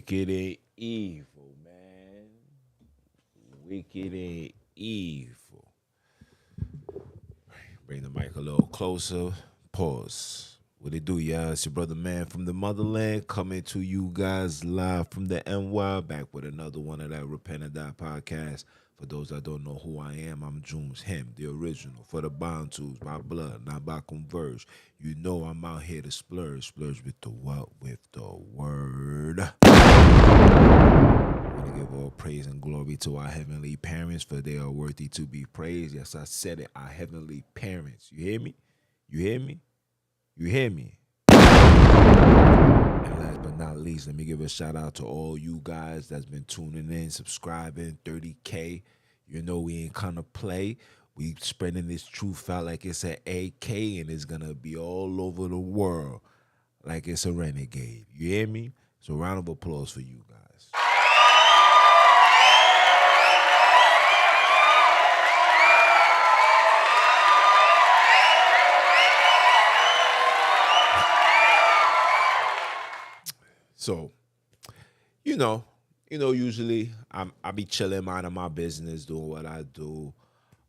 Wicked and evil, man. Wicked and evil. Bring the mic a little closer. Pause. What it do, y'all? It's your brother man from the motherland coming to you guys live from the NY, back with another one of that Repent or Die podcast. For those that don't know who I am, I'm Junes, him, the original. For the Bantus, by blood, not by converge. You know I'm out here to splurge. Splurge with the what? With the word. I want to give all praise and glory to our heavenly parents, for they are worthy to be praised. Yes, I said it. Our heavenly parents. You hear me? You hear me? You hear me? And last but not least, let me give a shout out to all you guys that's been tuning in, subscribing, 30K. You know we ain't kind of play. We spreading this truth out like it's an AK, and it's going to be all over the world like it's a renegade. You hear me? So round of applause for you guys. So, usually I be chilling, minding my business, doing what I do,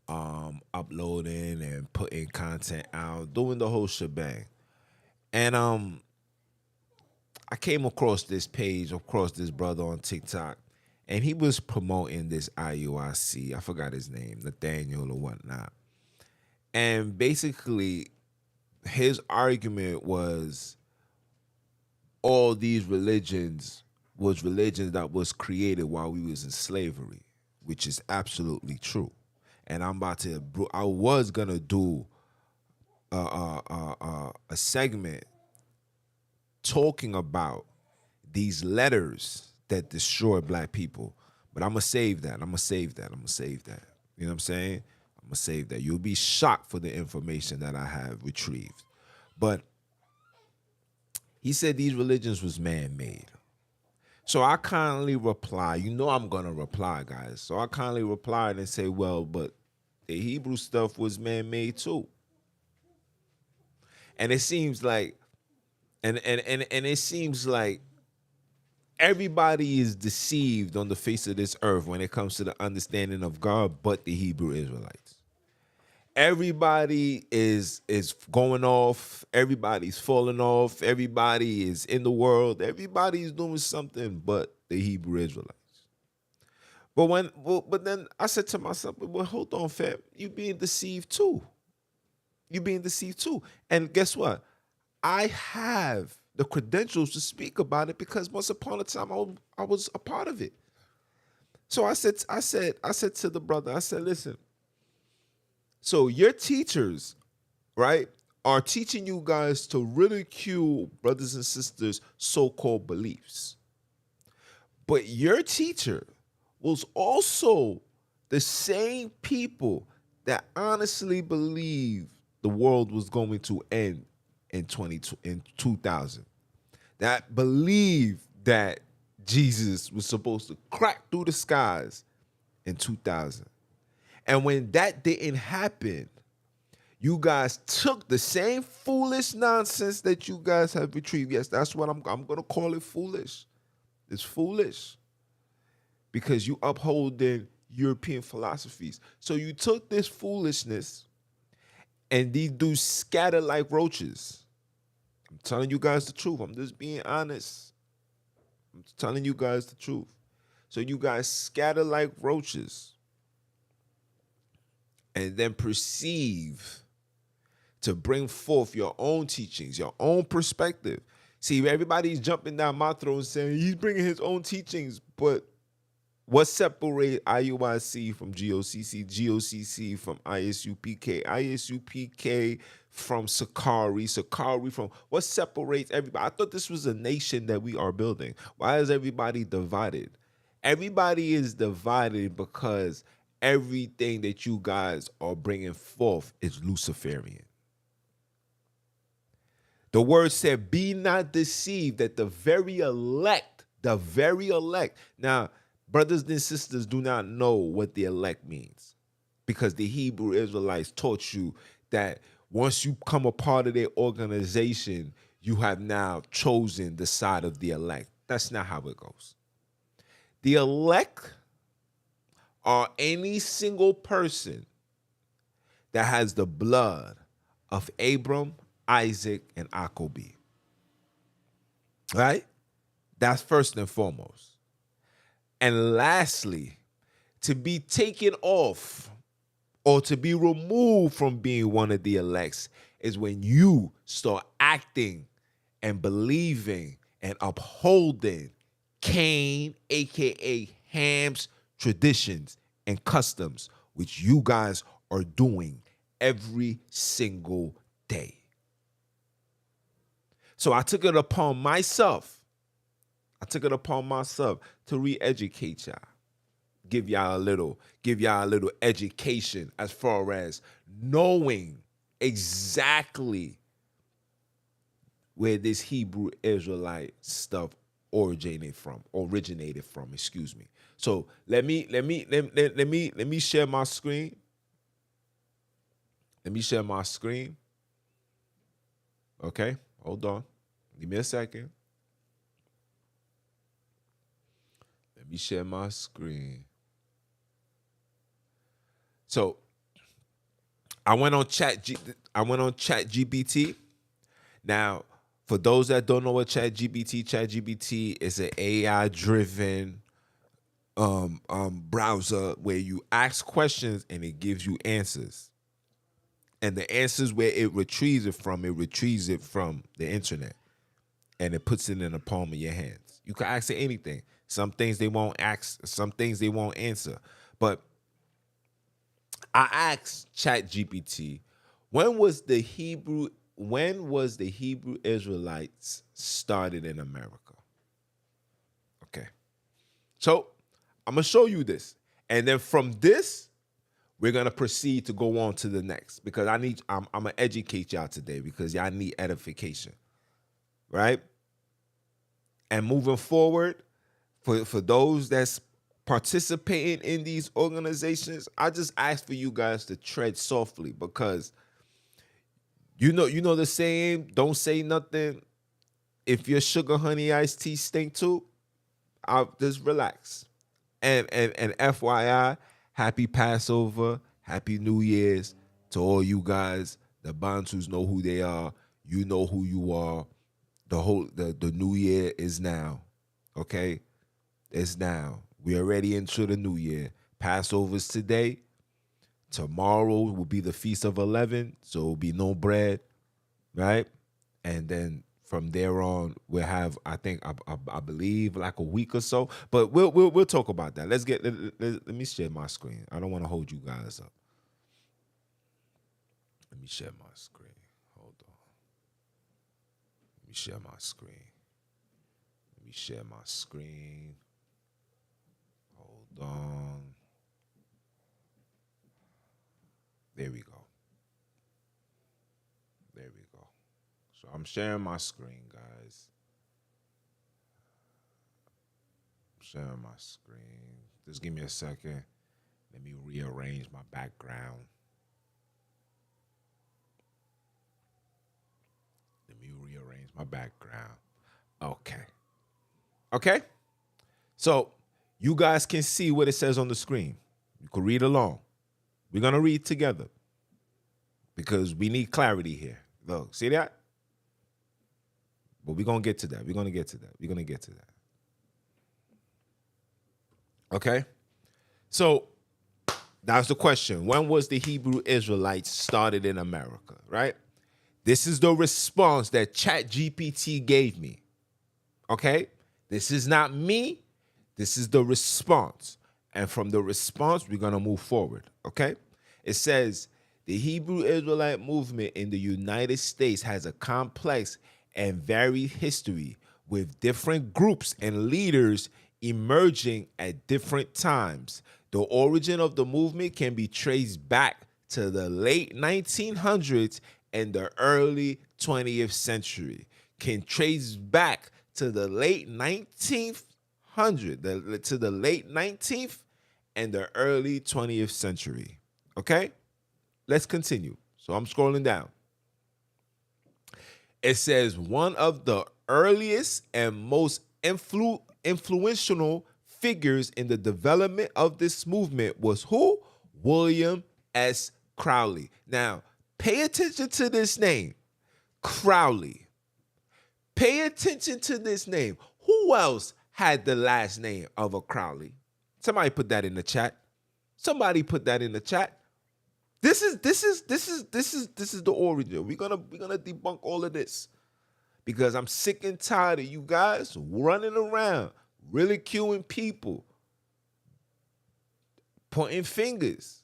uploading and putting content out, doing the whole shebang. And I came across this page, across this brother on TikTok, and he was promoting this IUIC. I forgot his name, Nathaniel or whatnot. And basically, his argument was all these religions was religions that was created while we was in slavery, which is absolutely true. And I was gonna do a segment talking about these letters that destroy black people, but I'm gonna save that. I'm gonna save that. You know what I'm saying? I'm gonna save that. You'll be shocked for the information that I have retrieved, but he said these religions was man-made. So I kindly reply, I'm going to reply, guys. So I kindly replied and say, well, but the Hebrew stuff was man-made too. And it seems like, and it seems like everybody is deceived on the face of this earth when it comes to the understanding of God, but the Hebrew Israelites. Everybody is going off. Everybody's falling off. Everybody is in the world. Everybody's doing something but the Hebrew Israelites. But then I said to myself, well, hold on, fam. You being deceived too. And guess what? I have the credentials to speak about it because once upon a time I was a part of it. So I said to the brother, I said, listen. So your teachers, right, are teaching you guys to ridicule brothers and sisters' so-called beliefs. But your teacher was also the same people that honestly believed the world was going to end in 2000. That believed that Jesus was supposed to crack through the skies in 2000. And when that didn't happen, you guys took the same foolish nonsense that you guys have retrieved. Yes, that's what I'm going to call it, foolish. It's foolish because you upholding European philosophies. So you took this foolishness and these dudes scattered like roaches. I'm telling you guys the truth. I'm just being honest. I'm telling you guys the truth. So you guys scatter like roaches and then perceive to bring forth your own teachings, your own perspective. See, everybody's jumping down my throat and saying he's bringing his own teachings, but what separates IUIC from GOCC, GOCC from ISUPK, ISUPK from Sakari, Sakari from, what separates everybody? I thought this was a nation that we are building. Why is everybody divided? Everybody is divided because everything that you guys are bringing forth is Luciferian. The word said, be not deceived, that the very elect. Now, brothers and sisters do not know what the elect means because the Hebrew Israelites taught you that once you become a part of their organization, you have now chosen the side of the elect. That's not how it goes. The elect are any single person that has the blood of Abram, Isaac, and Jacob. Right? That's first and foremost. And lastly, to be taken off or to be removed from being one of the elects is when you start acting and believing and upholding Cain, aka Ham's traditions and customs, which you guys are doing every single day. So I took it upon myself. To re-educate y'all. Give y'all a little education as far as knowing exactly where this Hebrew Israelite stuff originated from. Excuse me. So let me share my screen. Okay, hold on. Give me a second. Let me share my screen. So I went on Chat GPT. Now, for those that don't know what Chat GPT is an AI-driven browser where you ask questions and it gives you answers. And the answers where it retrieves it from the internet. And it puts it in the palm of your hands. You can ask it anything. Some things they won't ask, some things they won't answer. But I asked ChatGPT, when was the Hebrew Israelites started in America? Okay. So I'm gonna show you this. And then from this, we're gonna proceed to go on to the next because I'm gonna educate y'all today because y'all need edification. Right? And moving forward, for those that's participating in these organizations, I just ask for you guys to tread softly because you know the saying, don't say nothing if your sugar honey iced tea stink too. I'll just relax. And FYI, happy Passover, happy New Year's to all you guys. The Bantus know who they are. You know who you are. The new year is now. Okay? It's now. We're already into the new year. Passover's today. Tomorrow will be the Feast of 11, so it'll be no bread, right? And then from there on, we'll have, I believe, like a week or so. But we'll talk about that. Let me share my screen. I don't want to hold you guys up. Let me share my screen. Hold on. Let me share my screen. Hold on. There we go. So I'm sharing my screen, guys. Just give me a second. Let me rearrange my background. Okay. So you guys can see what it says on the screen. You can read along. We're going to read together because we need clarity here. Look, see that? But we're going to get to that. Okay? So that's the question. When was the Hebrew Israelites started in America, right? This is the response that ChatGPT gave me. Okay? This is not me. This is the response. And from the response, we're going to move forward. Okay? It says, the Hebrew Israelite movement in the United States has a complex and varied history with different groups and leaders emerging at different times. The origin of the movement can be traced back to the late 1900s and the early 20th century. Can trace back to the late 19th and the early 20th century. Okay? Let's continue. So I'm scrolling down. It says one of the earliest and most influential figures in the development of this movement was who? William S. Crowley. Now, pay attention to this name, Crowley. Pay attention to this name. Who else had the last name of a Crowley? Somebody put that in the chat. Somebody put that in the chat. This is the origin. We're gonna debunk all of this because I'm sick and tired of you guys running around ridiculing people, pointing fingers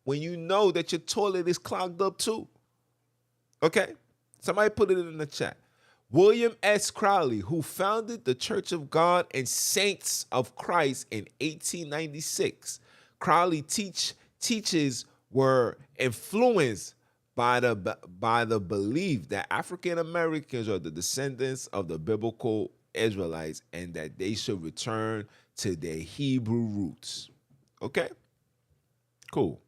when you know that your toilet is clogged up too. Okay? Somebody put it in the chat. William S. Crowley, who founded the Church of God and Saints of Christ in 1896. Crowley teaches were influenced by the belief that African Americans are the descendants of the biblical Israelites and that they should return to their Hebrew roots. Okay? Cool.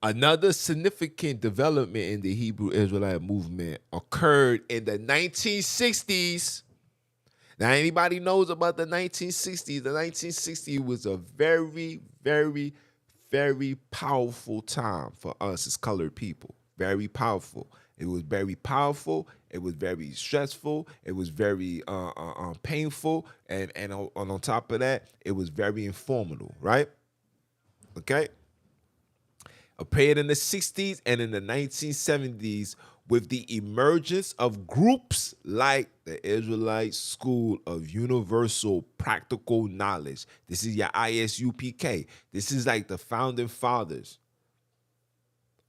Another significant development in the Hebrew Israelite movement occurred in the 1960s. Now, anybody knows about the 1960s? The 1960s was a very, very, very powerful time for us as colored people. Very powerful. It was very powerful. It was very stressful. It was very painful. And on top of that, it was very informative, right? Okay? Appeared in the 60s and in the 1970s with the emergence of groups like the Israelite School of Universal Practical Knowledge. This is your ISUPK. This is like the founding fathers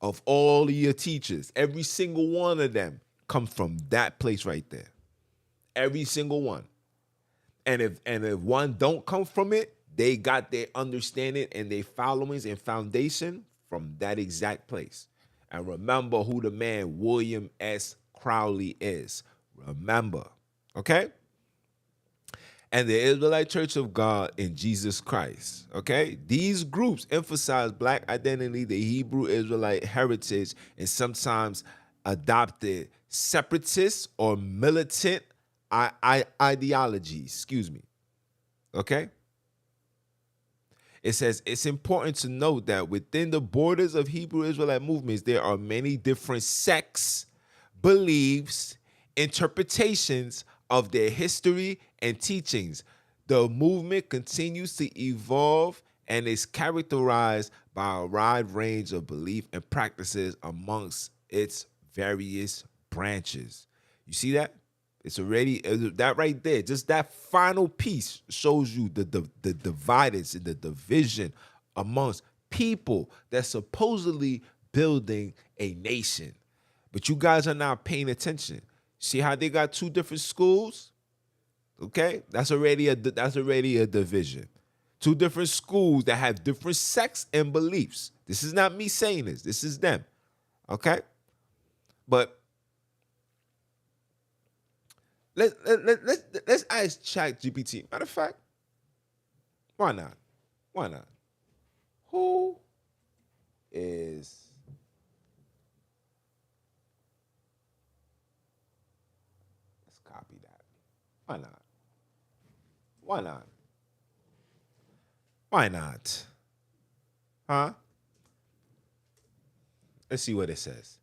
of all of your teachers. Every single one of them come from that place right there. Every single one. And if one don't come from it, they got their understanding and their followings and foundation from that exact place. And remember who the man William S. Crowley is. Remember, okay? And the Israelite Church of God in Jesus Christ, okay? These groups emphasize Black identity, the Hebrew Israelite heritage, and sometimes adopted separatist or militant ideologies, okay? It says it's important to note that within the borders of Hebrew Israelite movements, there are many different sects, beliefs, interpretations of their history and teachings. The movement continues to evolve and is characterized by a wide range of belief and practices amongst its various branches. You see that? It's already that right there. Just that final piece shows you the dividance and the division amongst people that's supposedly building a nation. But you guys are not paying attention. See how they got two different schools? Okay? That's already a division. Two different schools that have different sects and beliefs. This is not me saying this. This is them. Okay? But let's ask ChatGPT. Matter of fact, why not? Why not? Who is let's copy that. Why not? Why not? Why not? Huh? Let's see what it says.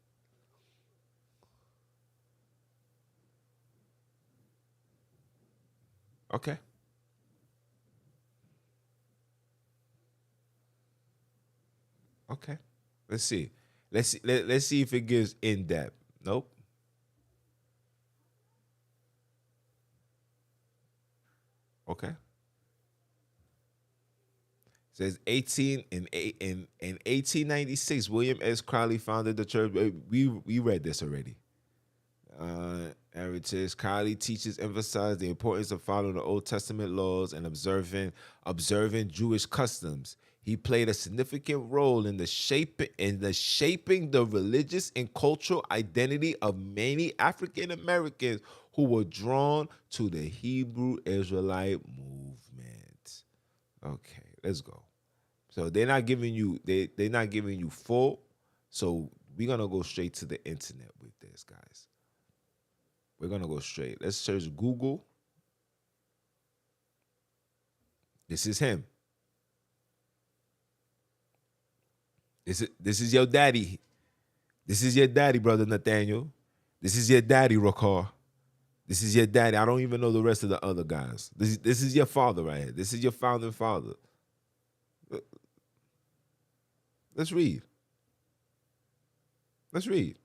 Okay. Okay. Let's see. Let's see if it gives in depth. Nope. Okay. It says 1896, William S. Crowley founded the church. We read this already. Heritage. Crowley teaches emphasize the importance of following the Old Testament laws and observing Jewish customs. He played a significant role in the shaping the religious and cultural identity of many African Americans who were drawn to the Hebrew Israelite movement. Okay, let's go. So they're not giving you full. So we're gonna go straight to the internet with this, guys. We're gonna go straight. Let's search Google. This is him. This is your daddy. This is your daddy, brother Nathaniel. This is your daddy, Rakar. This is your daddy. I don't even know the rest of the other guys. This is your father right here. This is your founding father. Let's read. Let's read.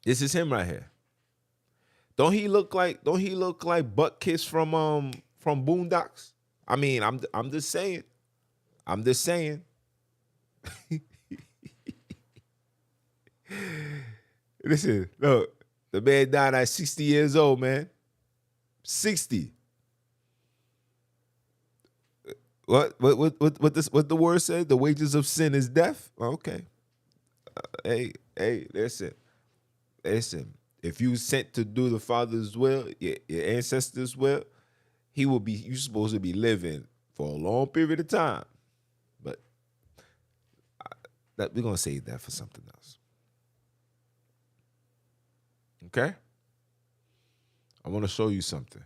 This is him right here. Don't he look like Butt Kiss from Boondocks? I mean, I'm just saying. I'm just saying. Listen, look, the man died at 60 years old, man. 60. What the word said? The wages of sin is death. Okay. Hey, listen. If you sent to do the Father's will, your ancestors' will, you supposed to be living for a long period of time. But we're gonna save that for something else. Okay? I want to show you something.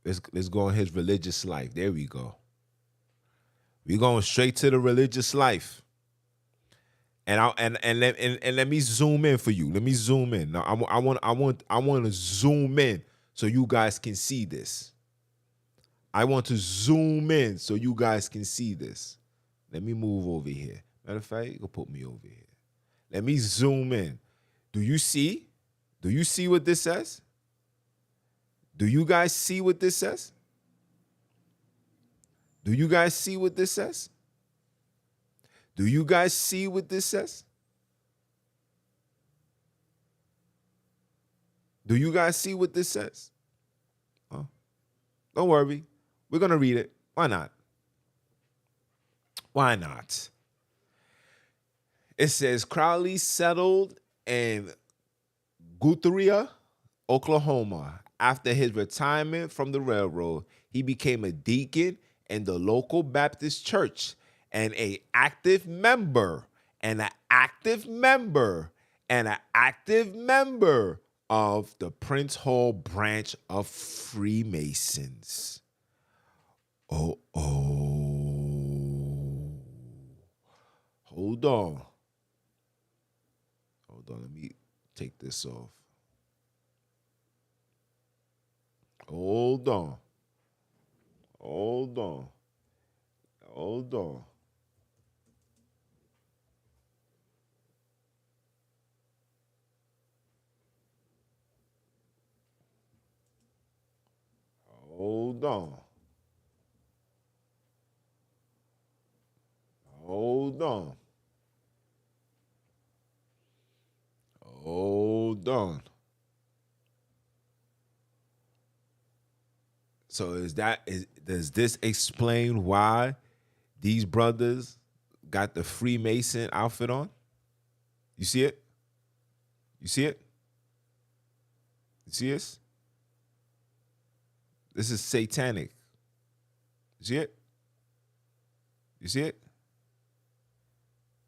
Let's go on his religious life. There we go. We're going straight to the religious life. And let me zoom in for you. Let me zoom in. Now I want to zoom in so you guys can see this. I want to zoom in so you guys can see this. Let me move over here. Matter of fact, you can put me over here. Let me zoom in. Do you see? Do you see what this says? Do you guys see what this says? Do you guys see what this says? Do you guys see what this says? Do you guys see what this says? Oh, don't worry. We're going to read it. Why not? Why not? It says Crowley settled in Guthrie, Oklahoma. After his retirement from the railroad, he became a deacon in the local Baptist church and an active member of the Prince Hall branch of Freemasons. Oh. Hold on. Let me take this off. Hold on. So does this explain why these brothers got the Freemason outfit on? You see it? You see it? You see this? This is satanic. You see it? You see it?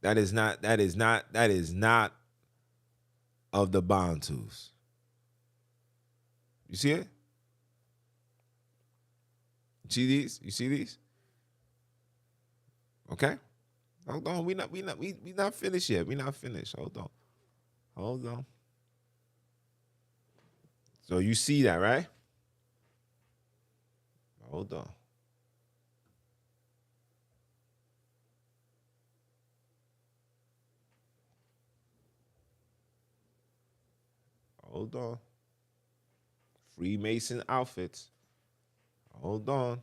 That is not of the Bantus. You see it? You see these? You see these? Okay. Hold on. We not finished yet. We not finished. Hold on. So you see that, right? Hold on. Freemason outfits. Hold on.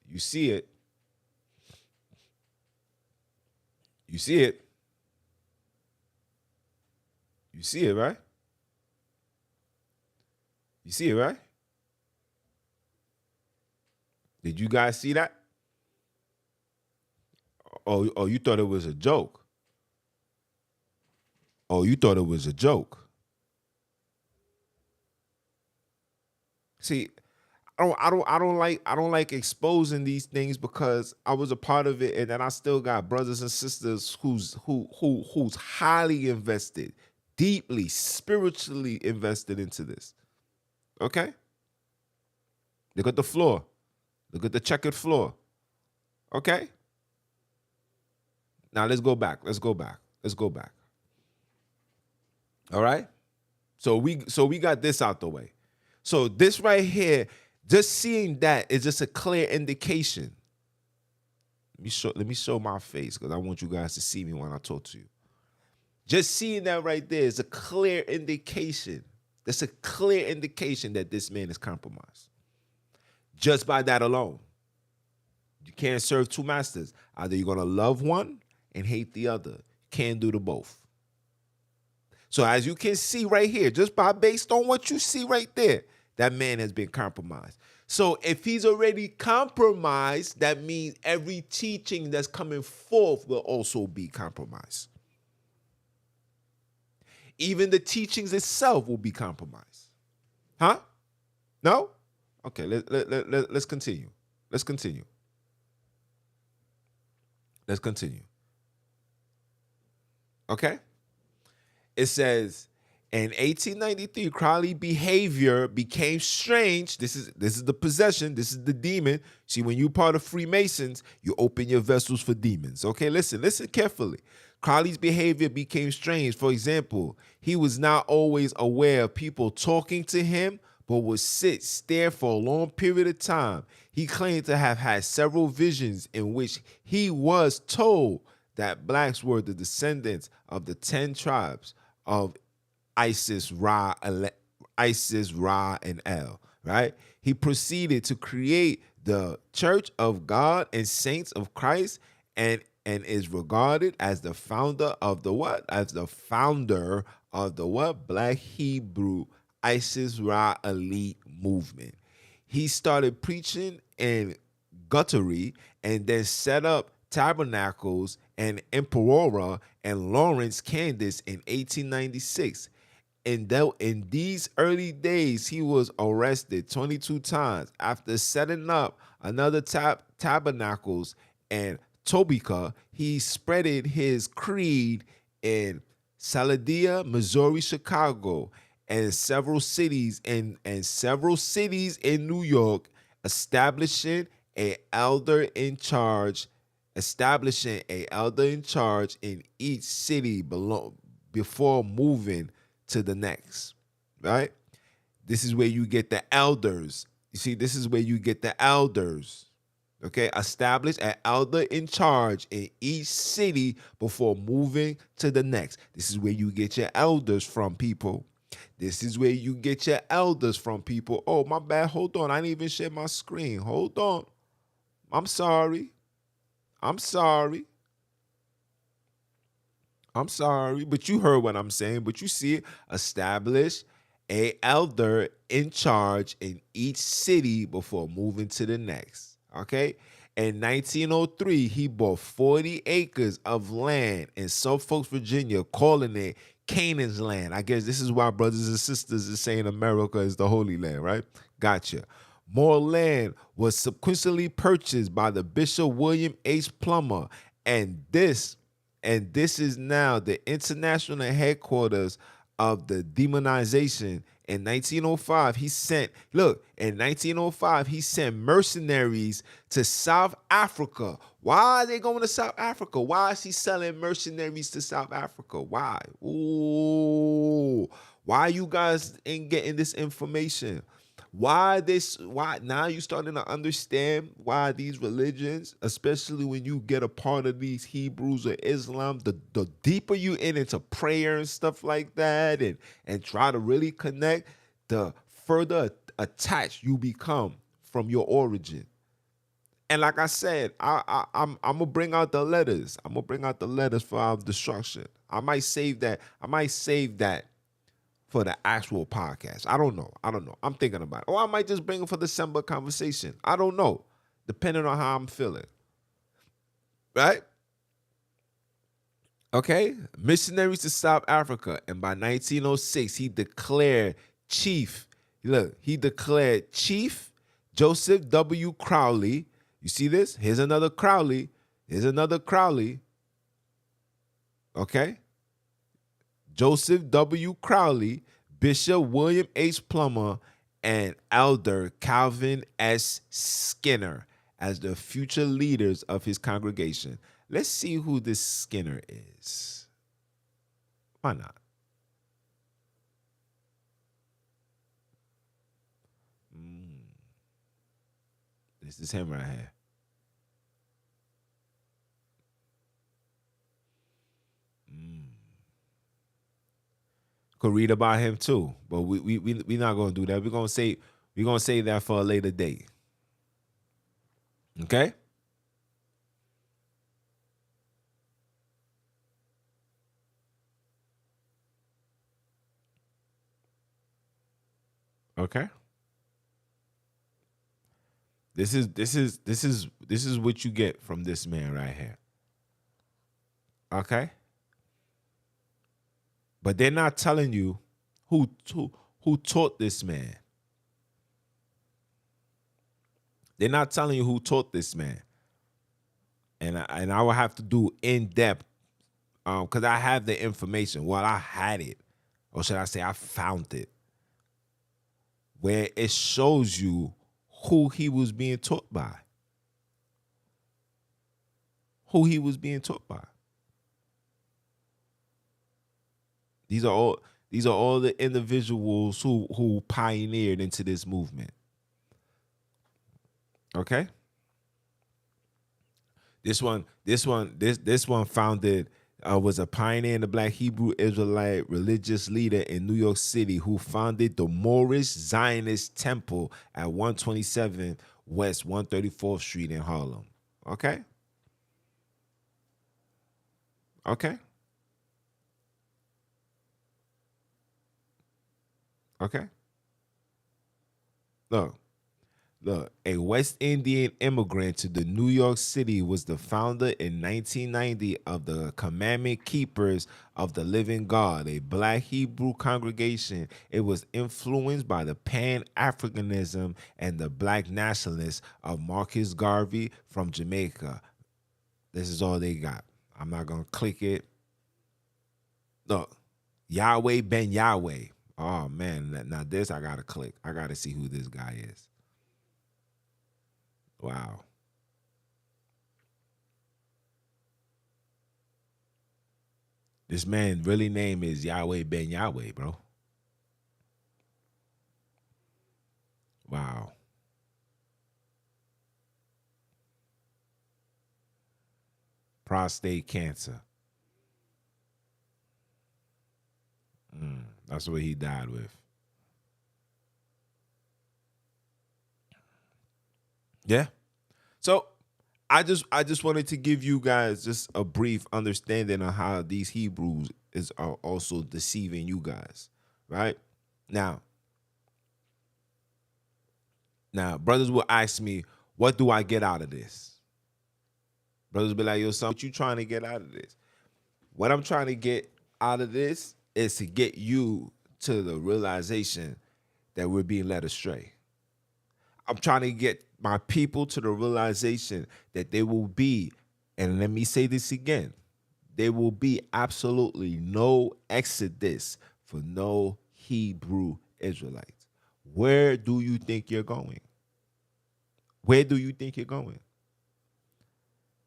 You see it. You see it. You see it, right? You see it, right? Did you guys see that? Oh, you thought it was a joke. See, I don't like exposing these things because I was a part of it, and then I still got brothers and sisters who's highly invested, deeply spiritually invested into this. Okay, look at the floor, look at the checkered floor. Okay, now let's go back. Let's go back. Let's go back. All right. So we got this out the way. So this right here, just seeing that is just a clear indication. Let me show my face because I want you guys to see me when I talk to you. Just seeing that right there is a clear indication. That's a clear indication that this man is compromised. Just by that alone. You can't serve two masters. Either you're gonna love one and hate the other. You can't do the both. So as you can see right here, just by based on what you see right there, that man has been compromised. So if he's already compromised, that means every teaching that's coming forth will also be compromised. Even the teachings itself will be compromised. Huh? No? Okay, let's continue. Let's continue. Let's continue. Okay? It says, in 1893, Crowley's behavior became strange. This is the possession. This is the demon. See, when you're part of Freemasons, you open your vessels for demons. Okay, listen carefully. Crowley's behavior became strange. For example, he was not always aware of people talking to him, but would stare for a long period of time. He claimed to have had several visions in which he was told that blacks were the descendants of the 10 tribes of Isis, Ra, and El, right? He proceeded to create the Church of God and Saints of Christ and is regarded as the founder of the what? As the founder of the what? Black Hebrew Isis, Ra, elite movement. He started preaching in Guthrie and then set up tabernacles and Emperora and Lawrence, Kansas in 1896. In these early days, he was arrested 22 times. After setting up another tabernacles and Topeka, he spreaded his creed in Saladia, Missouri, Chicago, and several cities in New York, establishing an elder in charge in each city before moving to the next, right? This is where you get the elders. You see, this is where you get the elders, okay? Establish an elder in charge in each city before moving to the next. This is where you get your elders from, people. This is where you get your elders from, people. Oh, my bad. Hold on. I didn't even share my screen. Hold on. I'm sorry, but you heard what I'm saying. But you see it. Establish an elder in charge in each city before moving to the next. Okay? In 1903, he bought 40 acres of land in Suffolk, Virginia, calling it Canaan's land. I guess this is why brothers and sisters are saying America is the Holy Land, right? Gotcha. More land was subsequently purchased by the Bishop William H. Plummer, and this is now the international headquarters of the demonization. In 1905, he sent mercenaries to South Africa. Why are they going to South Africa? Why is he selling mercenaries to South Africa? Why? Ooh, why you guys ain't getting this information? Why now you starting to understand why these religions, especially when you get a part of these Hebrews or Islam, the deeper you into prayer and stuff like that, and try to really connect, the further attached you become from your origin. And like I said, I'm gonna bring out the letters. I'm gonna bring out the letters for our destruction. I might save that for the actual podcast. I don't know. I'm thinking about it. Or I might just bring it for the December conversation. I don't know. Depending on how I'm feeling. Right? Okay? Missionaries to South Africa. And by 1906, he declared chief Joseph W. Crowley. You see this? Here's another Crowley. Here's another Crowley. Okay? Joseph W. Crowley, Bishop William H. Plummer, and Elder Calvin S. Skinner as the future leaders of his congregation. Let's see who this Skinner is. Why not? This is him right here. Could read about him too, but we not gonna do that. We're gonna say that for a later date. Okay? Okay. This is what you get from this man right here. Okay? But they're not telling you who taught this man. They're not telling you who taught this man. And I will have to do in depth because I have the information. Well, I had it, or should I say, I found it, where it shows you who he was being taught by. Who he was being taught by. These are all the individuals who pioneered into this movement. Okay? This one founded was a pioneer in the Black Hebrew Israelite religious leader in New York City who founded the Moorish Zionist Temple at 127 West 134th Street in Harlem. Okay? Okay? Okay? Look, a West Indian immigrant to the New York City was the founder in 1990 of the Commandment Keepers of the Living God, a Black Hebrew congregation. It was influenced by the Pan-Africanism and the Black nationalists of Marcus Garvey from Jamaica. This is all they got. I'm not going to click it. Look, Yahweh Ben Yahweh. Oh, man. Now this I got to click. I got to see who this guy is. Wow. This man really name is Yahweh Ben Yahweh, bro. Wow. Prostate cancer. That's what he died with. Yeah. So I just wanted to give you guys just a brief understanding of how these Hebrews are also deceiving you guys, right? Now, brothers will ask me, what do I get out of this? Brothers will be like, yo, son, what you trying to get out of this? What I'm trying to get out of this is to get you to the realization that we're being led astray. I'm trying to get my people to the realization that there will be, and let me say this again, there will be absolutely no exodus for no Hebrew Israelites. Where do you think you're going? Where do you think you're going?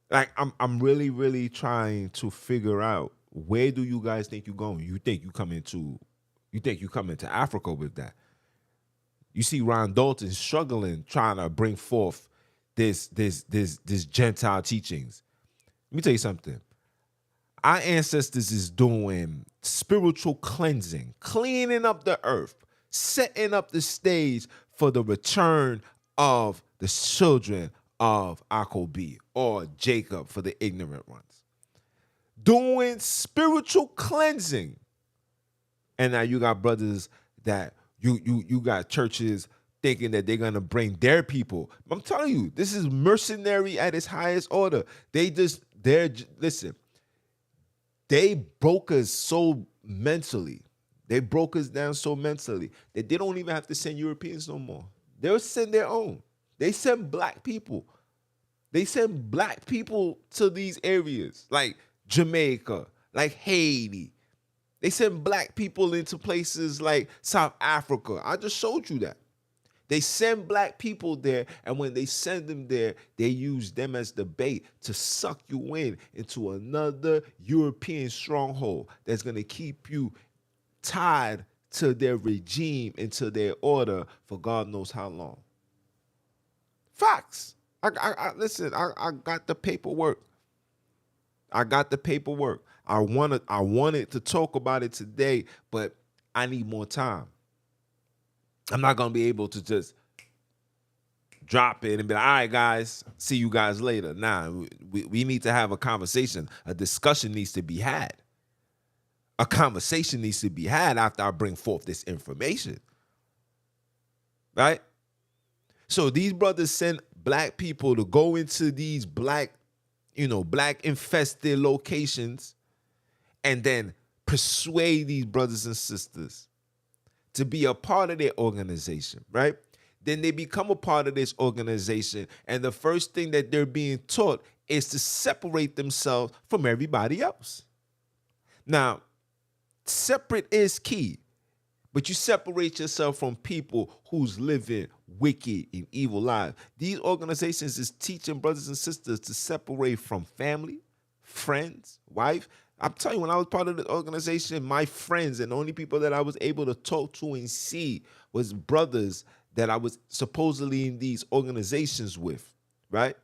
Like I'm really, really trying to figure out, where do you guys think you're going? You think you come into Africa with that? You see Ron Dalton struggling trying to bring forth this Gentile teachings. Let me tell you something. Our ancestors is doing spiritual cleansing, cleaning up the earth, setting up the stage for the return of the children of Akobi, or Jacob for the ignorant ones. Doing spiritual cleansing. And now you got brothers that you got churches thinking that they're gonna bring their people. I'm telling you, this is mercenary at its highest order. Listen, they broke us so mentally. They broke us down so mentally that they don't even have to send Europeans no more. They'll send their own. They send black people. They send black people to these areas like Jamaica, like Haiti. They send black people into places like South Africa. I just showed you that. They send black people there, and when they send them there, they use them as the bait to suck you into another European stronghold that's going to keep you tied to their regime and to their order for God knows how long. Facts. Listen. I got the paperwork. I wanted to talk about it today, but I need more time. I'm not gonna be able to just drop it and be like, all right, guys, see you guys later. Nah, we need to have a conversation. A discussion needs to be had. A conversation needs to be had after I bring forth this information. Right? So these brothers send black people to go into these black infested locations and then persuade these brothers and sisters to be a part of their organization, right? Then they become a part of this organization, and the first thing that they're being taught is to separate themselves from everybody else. Now, separate is key, but you separate yourself from people who's living wicked and evil lives. These organizations is teaching brothers and sisters to separate from family, friends, wife. I'm telling you, when I was part of the organization, my friends and the only people that I was able to talk to and see was brothers that I was supposedly in these organizations with, right?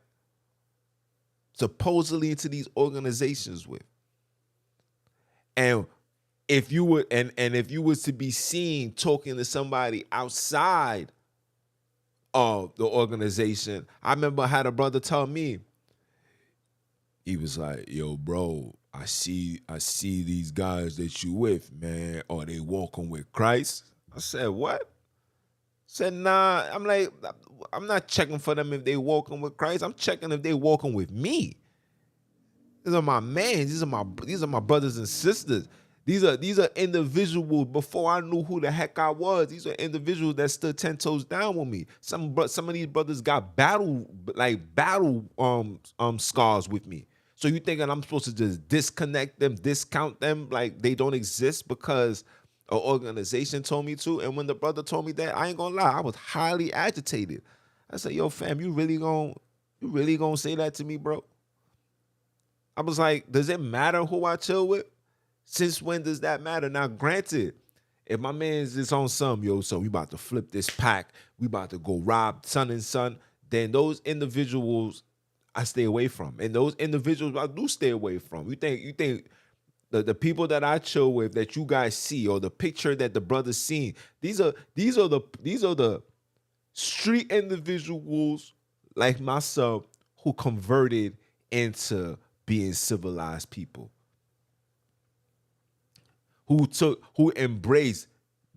Supposedly into these organizations with. And if you were if you was to be seen talking to somebody outside of the organization, I remember I had a brother tell me, he was like, yo, bro, I see these guys that you with, man. Are they walking with Christ? I said, what? I said, nah. I'm like, I'm not checking for them if they walking with Christ. I'm checking if they walking with me. These are my men. These are my brothers and sisters. These are individuals before I knew who the heck I was. These are individuals that stood 10 toes down with me. Some of these brothers got battle scars with me. So you thinking I'm supposed to just disconnect them, discount them like they don't exist because an organization told me to? And when the brother told me that, I ain't gonna lie, I was highly agitated. I said, yo, fam, you really gonna say that to me, bro? I was like, does it matter who I chill with? Since when does that matter? Now, granted, if my man's just on some, yo, so we about to flip this pack, we about to go rob son and son, then those individuals I stay away from. And those individuals I do stay away from. You think the people that I chill with that you guys see, or the picture that the brothers seen, these are the street individuals like myself who converted into being civilized people. Who embraced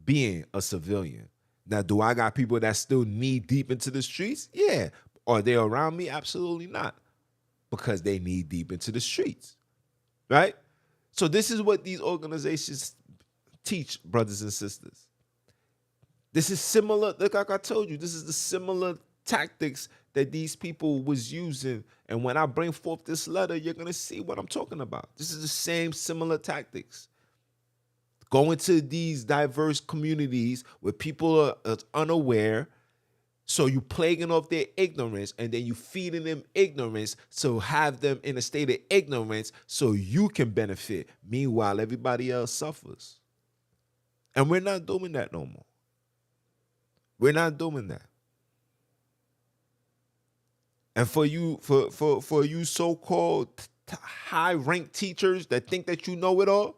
being a civilian. Now, do I got people that still knee deep into the streets? Yeah. Are they around me? Absolutely not. Because they knee deep into the streets. Right? So this is what these organizations teach, brothers and sisters. This is similar, like I told you, this is the similar tactics that these people was using. And when I bring forth this letter, you're going to see what I'm talking about. This is the same similar tactics. Go into these diverse communities where people are unaware. So you plaguing off their ignorance, and then you feeding them ignorance, so have them in a state of ignorance so you can benefit. Meanwhile, everybody else suffers. And we're not doing that no more. We're not doing that. And for you so-called high-ranked teachers that think that you know it all,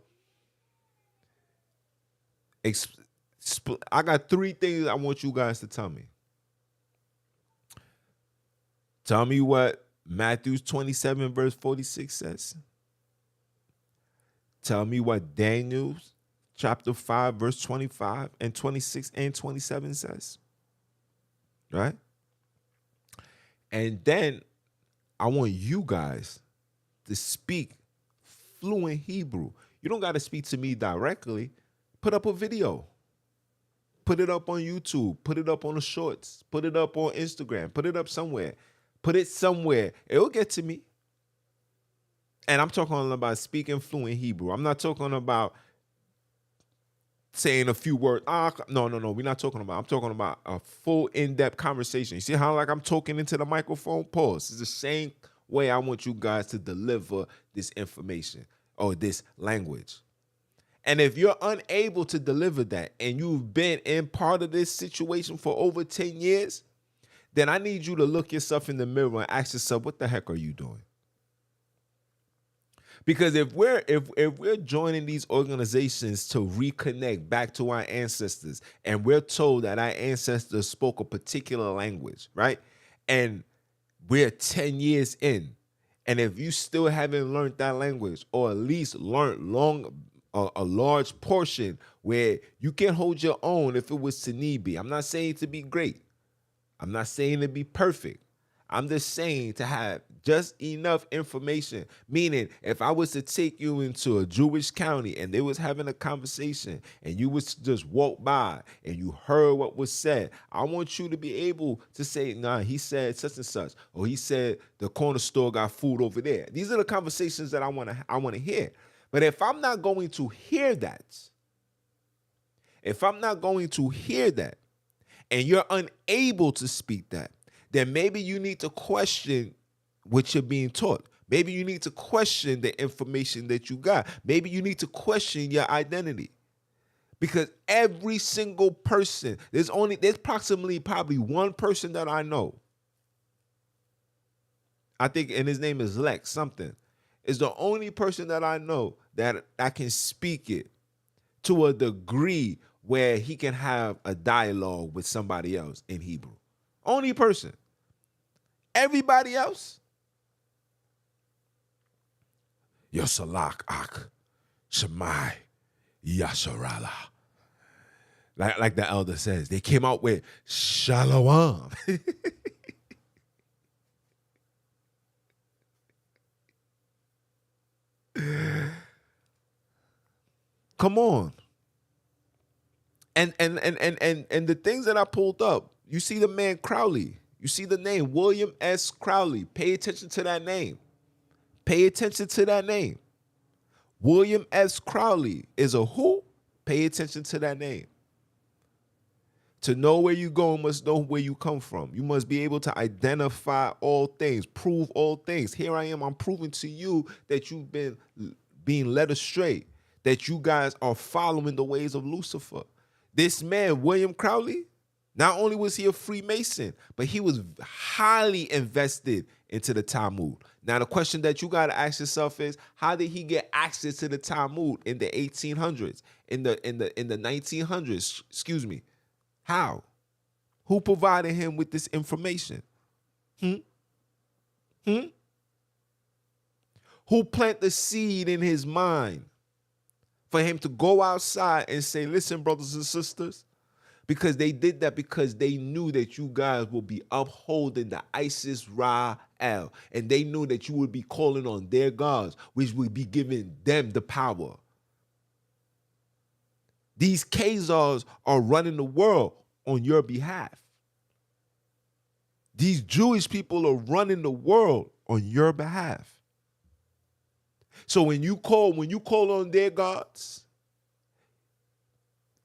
I got 3 things I want you guys to tell me. Tell me what Matthew 27 verse 46 says. Tell me what Daniel chapter 5 verse 25 and 26 and 27 says. Right? And then I want you guys to speak fluent Hebrew. You don't got to speak to me directly. Put up a video. Put it up on YouTube. Put it up on the shorts. Put it up on Instagram. Put it up somewhere. Put it somewhere. It'll get to me. And I'm talking about speaking fluent Hebrew. I'm not talking about saying a few words. No. We're not talking about. I'm talking about a full in-depth conversation. You see how like I'm talking into the microphone? Pause. It's the same way I want you guys to deliver this information or this language. And if you're unable to deliver that and you've been in part of this situation for over 10 years, then I need you to look yourself in the mirror and ask yourself, what the heck are you doing? Because if we're joining these organizations to reconnect back to our ancestors, and we're told that our ancestors spoke a particular language, right? And we're 10 years in, and if you still haven't learned that language, or at least learned a large portion where you can hold your own if it was to need be. I'm not saying to be great. I'm not saying to be perfect. I'm just saying to have just enough information. Meaning, if I was to take you into a Jewish county and they was having a conversation and you was to just walk by and you heard what was said, I want you to be able to say, nah, he said such and such, or he said the corner store got food over there. These are the conversations that I want to hear. But if I'm not going to hear that, and you're unable to speak that, then maybe you need to question what you're being taught. Maybe you need to question the information that you got. Maybe you need to question your identity. Because every single person, there's approximately probably one person that I know, I think, and his name is Lex something, is the only person that I know that I can speak it to a degree where he can have a dialogue with somebody else in Hebrew. Only person. Everybody else, Yosalak Ak Shemai Yasharala. Like the elder says, they came out with Shalom. Come on. And the things that I pulled up, you see the man Crowley. You see the name William S. Crowley. Pay attention to that name. Pay attention to that name. William S. Crowley is a who? Pay attention to that name. To know where you go, you must know where you come from. You must be able to identify all things, prove all things. Here I am, I'm proving to you that you've been being led astray, that you guys are following the ways of Lucifer. This man, William Crowley, not only was he a Freemason, but he was highly invested into the Talmud. Now, the question that you got to ask yourself is, how did he get access to the Talmud in the 1800s, in the 1900s? Excuse me. How? Who provided him with this information? Who planted the seed in his mind for him to go outside and say, listen, brothers and sisters, because they did that because they knew that you guys will be upholding the Isis Ra-El, and they knew that you would be calling on their gods, which would be giving them the power. These Khazars are running the world on your behalf. These Jewish people are running the world on your behalf. So when you call on their gods,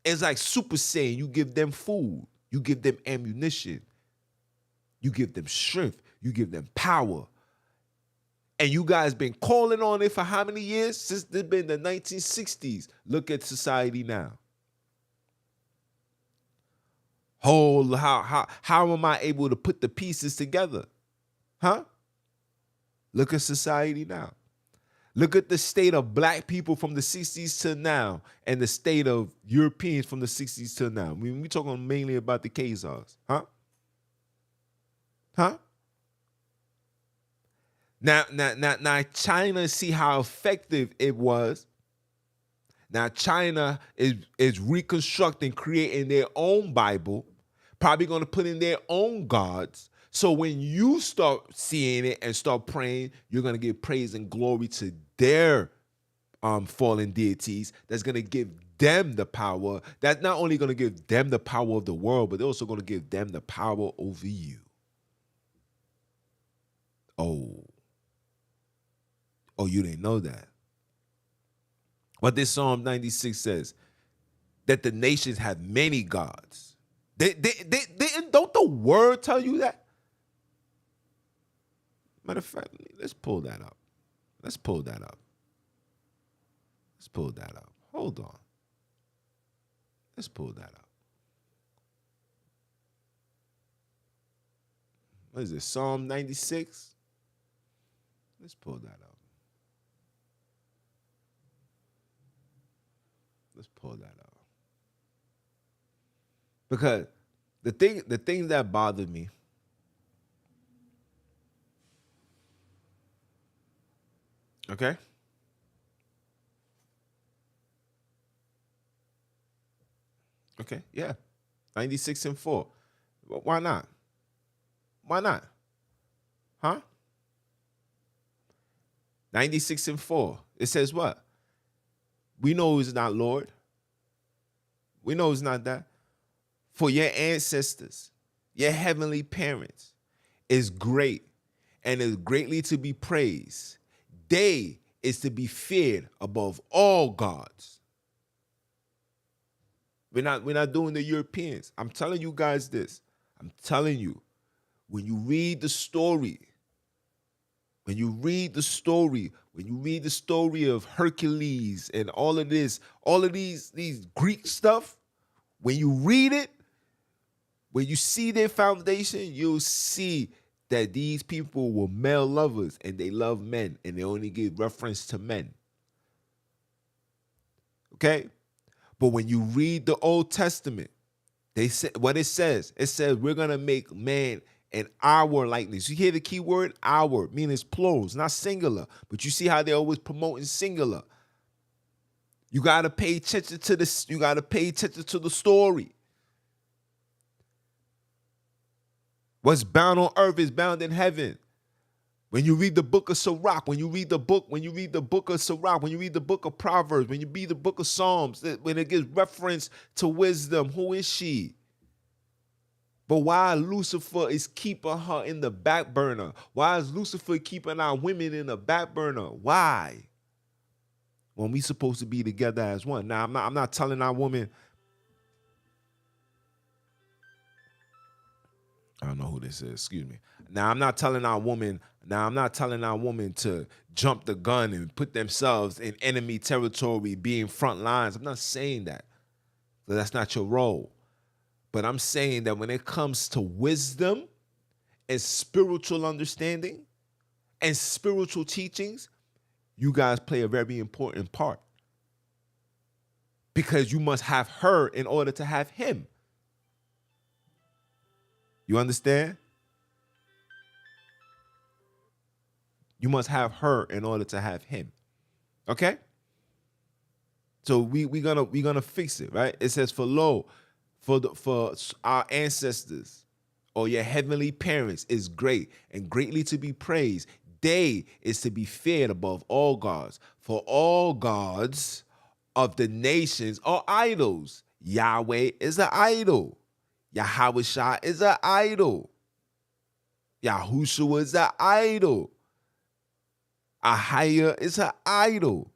it's like Super Saiyan. You give them food, you give them ammunition, you give them strength, you give them power. And you guys been calling on it for how many years? Since it's been the 1960s. Look at society now. How am I able to put the pieces together? Huh? Look at society now. Look at the state of black people from the 60s to now, and the state of Europeans from the 60s to now. I mean, we're talking mainly about the Khazars. Huh? Now, China, see how effective it was. Now, China is reconstructing, creating their own Bible, probably going to put in their own gods. So when you start seeing it and start praying, you're going to give praise and glory to their fallen deities. That's going to give them the power. That's not only going to give them the power of the world, but they're also going to give them the power over you. Oh, you didn't know that. What this Psalm 96 says, that the nations have many gods. Don't the word tell you that? Matter of fact, let's pull that up. Let's pull that up. Hold on. Let's pull that up. What is it? Psalm 96? Let's pull that up. Because the thing that bothered me, okay? Okay, yeah. 96:4. Why not? Huh? 96:4. It says what? We know it's not Lord. We know it's not that. For your ancestors, your heavenly parents, is great and is greatly to be praised. They is to be feared above all gods. We're not doing the Europeans. I'm telling you guys this. I'm telling you, when you read the story of Hercules and all of these Greek stuff, when you read it, when you see their foundation, you'll see that these people were male lovers and they love men and they only give reference to men. Okay? But when you read the Old Testament, they say what it says. It says we're gonna make man in our likeness. You hear the key word our, meaning it's plural, it's not singular. But you see how they're always promoting singular. You gotta pay attention to this. You gotta pay attention to the story. What's bound on earth is bound in heaven. When you read the book of Sirach, when you read the book of Sirach, when you read the book of Proverbs, when you read the book of Psalms, when it gives reference to wisdom, who is she? But why Lucifer is keeping her in the back burner? Why is Lucifer keeping our women in the back burner? Why? When we supposed to be together as one. Now, I'm not telling our woman. I don't know who this is. Excuse me. Now, I'm not telling our woman to jump the gun and put themselves in enemy territory, being front lines. I'm not saying that. That's not your role. But I'm saying that when it comes to wisdom and spiritual understanding and spiritual teachings, you guys play a very important part. Because you must have her in order to have him. You understand? You must have her in order to have him. Okay? So we're gonna fix it, right? It says, for our ancestors or your heavenly parents is great and greatly to be praised. They is to be feared above all gods. For all gods of the nations are idols. Yahweh is an idol. Yahweh is an idol. Yahushua is an idol. Ahaya is an idol.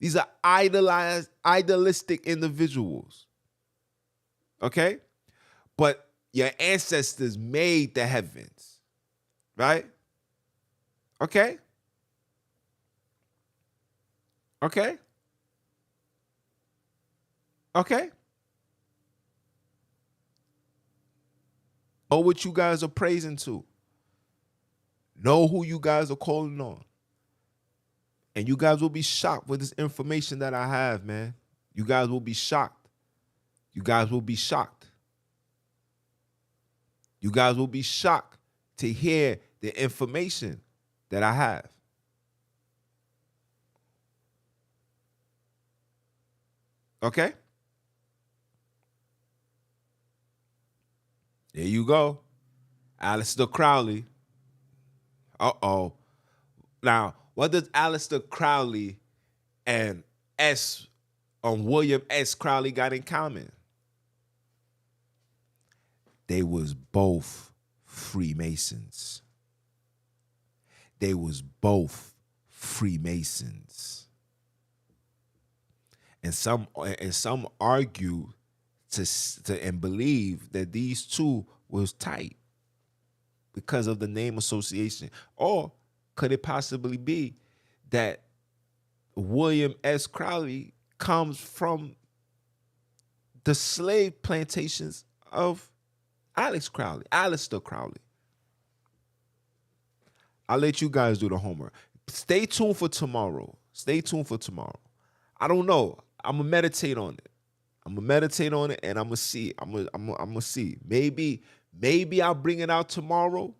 These are idolistic individuals. Okay? But your ancestors made the heavens. Right? Okay? Okay? Okay? Know what you guys are praising to. Know who you guys are calling on. And you guys will be shocked with this information that I have, man. You guys will be shocked. You guys will be shocked. You guys will be shocked to hear the information that I have. Okay? There you go. Aleister Crowley. Uh-oh. Now, what does Aleister Crowley and S William S. Crowley got in common? They was both Freemasons. They was both Freemasons. And some argue and believe that these two was tight because of the name association. Or could it possibly be that William S. Crowley comes from the slave plantations of Aleister Crowley? I'll let you guys do the homework. Stay tuned for tomorrow. I don't know. I'm gonna meditate on it. and I'm gonna see. I'm gonna see. Maybe I'll bring it out tomorrow,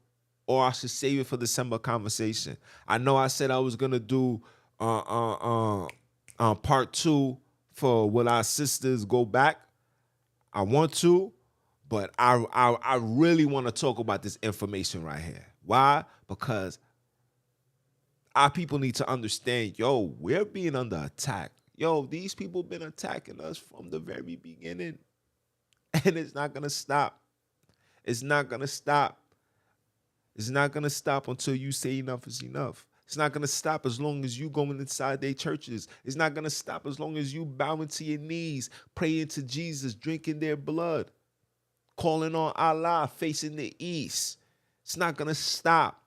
or I should save it for December conversation. I know I said I was gonna do part 2 for Will Our Sisters Go Back. I want to, but I really want to talk about this information right here. Why? Because our people need to understand, we're being under attack. These people been attacking us from the very beginning. And it's not going to stop. It's not going to stop. It's not going to stop until you say enough is enough. It's not going to stop as long as you going inside their churches. It's not going to stop as long as you bowing to your knees, praying to Jesus, drinking their blood, calling on Allah, facing the east. It's not going to stop.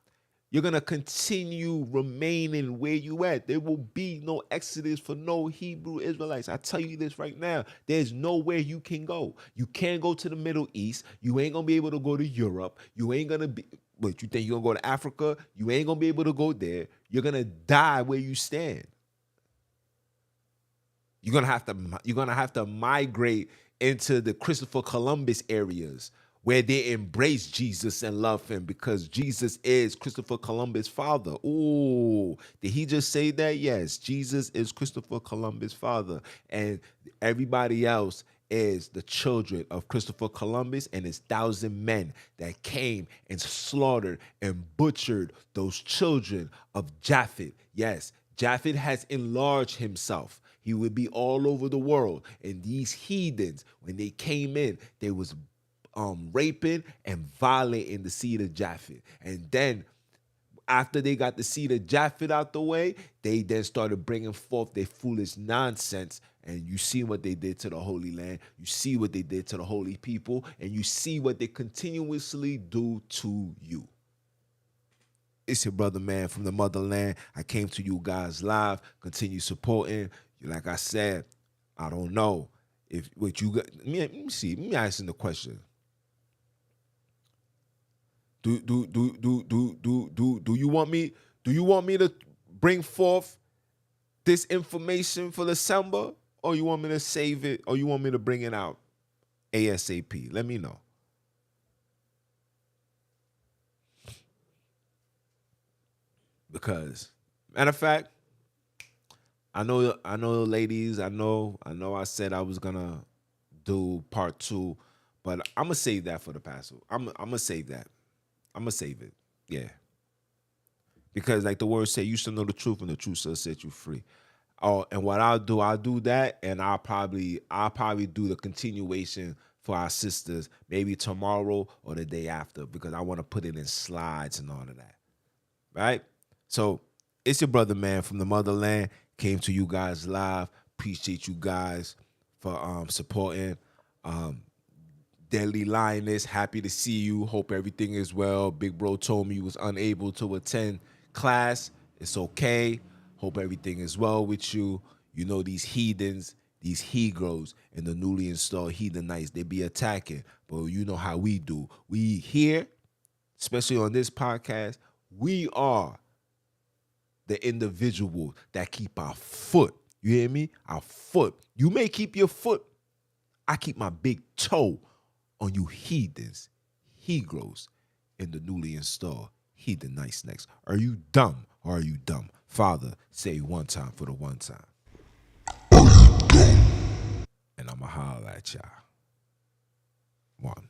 You're going to continue remaining where you at. There will be no exodus for no Hebrew Israelites. I tell you this right now. There's nowhere you can go. You can't go to the Middle East. You ain't going to be able to go to Europe. You ain't going to be... What, you think you're going to go to Africa? You ain't going to be able to go there. You're going to die where you stand. You're going to have to migrate into the Christopher Columbus areas where they embrace Jesus and love him, because Jesus is Christopher Columbus' father. Ooh, did he just say that? Yes, Jesus is Christopher Columbus' father, and everybody else is the children of Christopher Columbus and his 1,000 men that came and slaughtered and butchered those children of Japhet. Yes, Japhet has enlarged himself. He would be all over the world. And these heathens, when they came in, they was raping and violating the seed of Japhet. And then after they got the seed of Japhet out the way, they then started bringing forth their foolish nonsense. And you see what they did to the Holy Land. You see what they did to the holy people. And you see what they continuously do to you. It's your brother, man, from the motherland. I came to you guys live. Continue supporting. Like I said, I don't know if what you got. Let me see. Let me ask you the question. Do you want me to bring forth this information for December, or you want me to save it, or you want me to bring it out ASAP? Let me know. Because matter of fact, I know ladies, I know I said I was gonna do part 2, but I'm gonna save that for the Passover. I'm gonna save that. I'm going to save it. Yeah. Because like the word said, you shall know the truth and the truth shall set you free. Oh, and what I'll do that, and I'll probably do the continuation for our sisters maybe tomorrow or the day after, because I want to put it in slides and all of that. Right? So it's your brother, man, from the motherland. Came to you guys live. Appreciate you guys for supporting. Deadly Lioness, happy to see you. Hope everything is well. Big bro told me he was unable to attend class. It's okay. Hope everything is well with you. You know, these heathens, these Hebrews, and the newly installed heathenites, they be attacking. But you know how we do. We here, especially on this podcast, we are the individual that keep our foot. You hear me? Our foot. You may keep your foot. I keep my big toe on you heathens, Hebrews, in the newly installed heathenites next. Are you dumb or are you dumb? Father, say one time for the one time. And I'ma holler at y'all. One.